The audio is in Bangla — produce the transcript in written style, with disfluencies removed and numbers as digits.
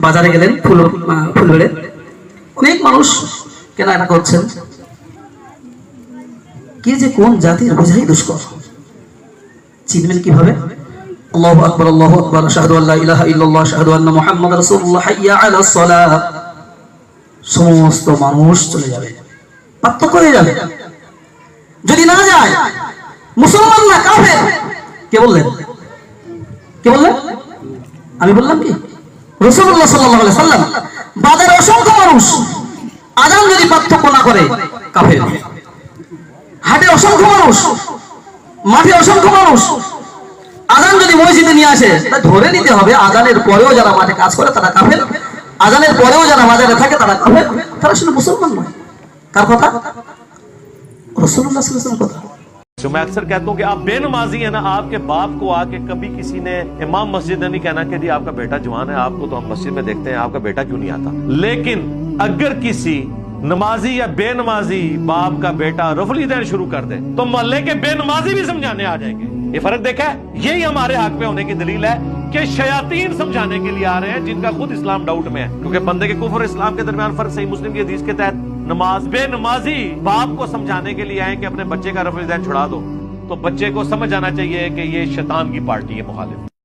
বাজারে গেলেন ফুলবেড়ে, অনেক মানুষ কেনাকাটা করছেন। কে যে কোন জাতির বোঝাই দুষ্কর। চিনবেন কিভাবে? আল্লাহু আকবার, আল্লাহু আকবার, আশহাদু আল্লা ইলাহা ইল্লাল্লাহ, আশহাদু আন্না মুহাম্মাদার রাসূলুল্লাহ, হাইয়া আলাস সালাহ। সমস্ত মানুষ চলে যাবে, পার্থক্য হয়ে যাবে। যদি না যায়, মুসলমান না কাফের। কে বললেন? কে বললেন? আমি বললাম কি? রাসূলুল্লাহ সাল্লাল্লাহু আলাইহি সাল্লাম। বাজারে অসংখ্য মানুষ, আযান যদি পার্থক্য না করে কাফের। হাটে অসংখ্য মানুষ, মাঠে অসংখ্য মানুষ, আযান যদি মসজিদে নিয়ে আসে, তা ধরে নিতে হবে আযানের পরেও যারা মাঠে কাজ করে তারা কাফের, আযানের পরেও যারা বাজারে থাকে তারা কাফের। তারা শুধু মুসলমান নয়। কার কথা? রাসূলুল্লাহ সাল্লাল্লাহু আলাইহি ওয়াসাল্লাম কথা। जो मैं अक्सर कहता हूं कि आप बेनमाजी है ना, आपके बाप को आके कभी किसी ने इमाम मस्जिद ने नहीं कहना कि जी आपका बेटा जवान है, आपको तो हम मस्जिद में देखते हैं, आपका बेटा क्यों नहीं आता। लेकिन अगर किसी नमाजी या बेनमाजी बाप का बेटा रफली देना शुरू कर दे तो मोहल्ले के बेनमाजी भी समझाने आ जाएंगे। ये फर्क देखा है? यही हमारे हक में होने की दलील है कि शयातीन समझाने के लिए आ रहे हैं जिनका खुद इस्लाम डाउट में है। क्योंकि बंदे के कुफ्र और इस्लाम के दरमियान फर्क सही मुस्लिम की हदीस के तहत नमाज बेनमाजी बाप को समझाने के लिए आए कि अपने बच्चे का रफली दैन छुड़ा दो, तो बच्चे को समझ आना चाहिए कि ये शैतान की पार्टी है मुखालिफ।